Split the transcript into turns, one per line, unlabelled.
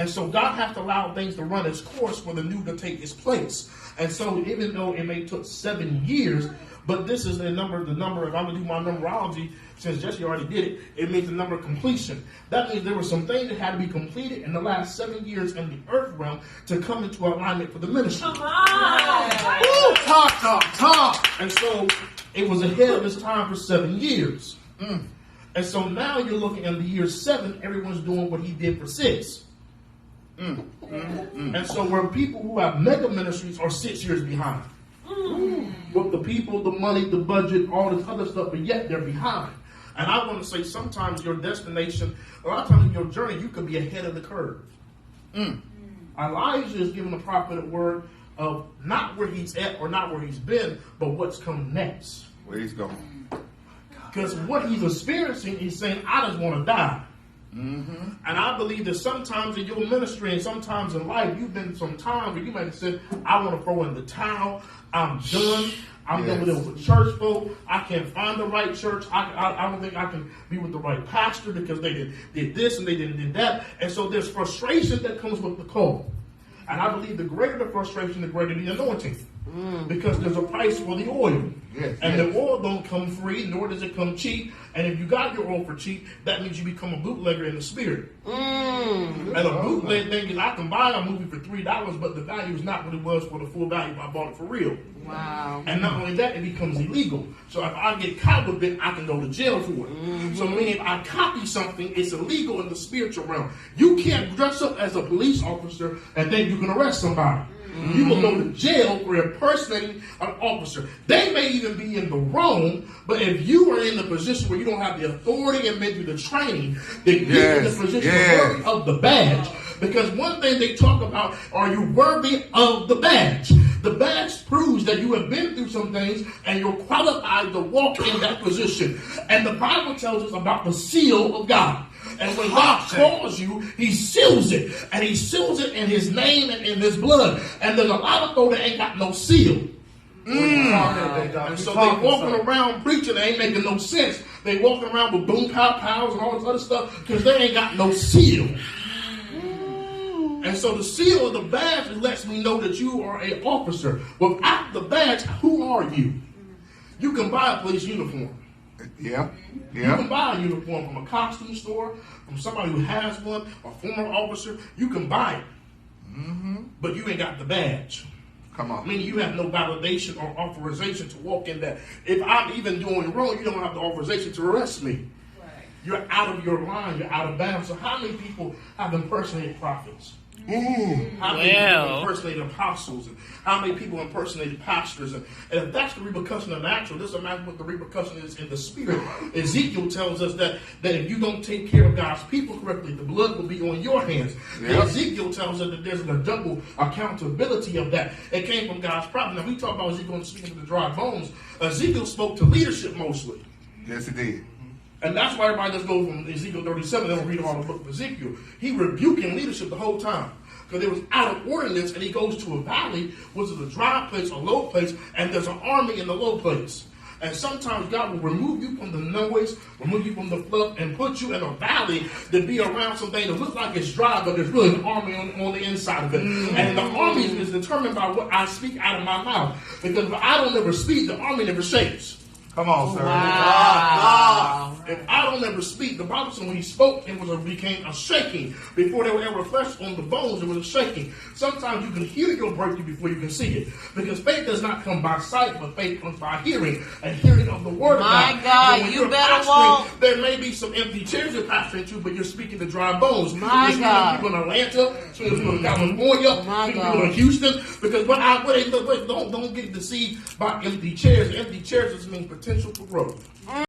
And so God has to allow things to run its course for the new to take its place. And so even though it may took 7 years, but this is the number, if I'm going to do my numerology, since Jesse already did it, it means the number of completion. That means there were some things that had to be completed in the last 7 years in the earth realm to come into alignment for the ministry.
Come on!
Woo! Talk. And so it was ahead of its time for 7 years. And so now you're looking at the year 7, everyone's doing what he did for 6. And so where people who have mega ministries are 6 years behind. With the people, the money, the budget, all this other stuff, but yet they're behind. And I want to say sometimes your destination, a lot of times in your journey, you could be ahead of the curve. Elijah is giving the prophet a word of not where he's at or not where he's been, but what's coming next.
Where he's going.
Because what he's experiencing, he's saying, I just want to die. And I believe that sometimes in your ministry and sometimes in life, you've been some time where you might have said, I want to throw in the towel. I'm done. I'm done with church folk. I can't find the right church. I don't think I can be with the right pastor because they did this and they did that. And so there's frustration that comes with the call. And I believe the greater the frustration, the greater the anointing. Because there's a price for the oil. The oil don't come free, nor does it come cheap. And if you got your oil for cheap, that means you become a bootlegger in the spirit. And a bootleg thing is I can buy a movie for $3, but the value is not what it was for the full value if I bought it for real.
Wow.
And not only that, it becomes illegal. So if I get caught with it, I can go to jail for it. So meaning if I copy something, it's illegal in the spiritual realm. You can't dress up as a police officer and think you can arrest somebody. You will go to jail for impersonating an officer. They may even be in the wrong, but if you are in the position where you don't have the authority and maybe the training, then get in the position worthy of the badge. Because one thing they talk about, are you worthy of the badge? The badge proves that you have been through some things and you're qualified to walk in that position. And the Bible tells us about the seal of God. And when God calls you, he seals it. And he seals it in his name and in his blood. And there's a lot of folk that ain't got no seal. And so they walking around preaching, they ain't making no sense. They walking around with boom pow pows and all this other stuff because they ain't got no seal. And so the seal of the badge lets me know that you are an officer. Without the badge, who are you? You can buy a police uniform. You can buy a uniform from a costume store, from somebody who has one, a former officer. You can buy it. But you ain't got the badge.
Come on.
Meaning you have no validation or authorization to walk in that. If I'm even doing wrong, you don't have the authorization to arrest me. You're out of your line. You're out of bounds. So how many people have impersonated prophets? How many people impersonated apostles? And how many people impersonated pastors? And if that's the repercussion of natural, this is what the repercussion is in the spirit. Ezekiel tells us that if you don't take care of God's people correctly, the blood will be on your hands. Ezekiel tells us that there's a double accountability of that. It came from God's prophet. Now we talk about Ezekiel speaking to the dry bones. Ezekiel spoke to leadership mostly.
Yes, he did.
And that's why everybody just goes from Ezekiel 37, they don't read all the book of Ezekiel. He rebuking leadership the whole time. Because it was out of ordinance, and he goes to a valley, which is a dry place, a low place, and there's an army in the low place. And sometimes God will remove you from the noise, remove you from the fluff, and put you in a valley to be around something that looks like it's dry, but there's really an army on the inside of it. And the army is determined by what I speak out of my mouth. Because if I don't ever speak, the army never shakes.
Come on, sir.
Wow.
If I don't ever speak, the Bible says when he spoke, it became a shaking. Before there were ever flesh on the bones, it was a shaking. Sometimes you can hear your breakthrough before you can see it. Because faith does not come by sight, but faith comes by hearing. And hearing of the word of God.
My God, you better walk.
There may be some empty chairs you're pastoring to, but you're speaking to dry bones.
My God.
People in Atlanta, people in California, people in Houston. Because don't get deceived by empty chairs. Empty chairs just mean potential for growth.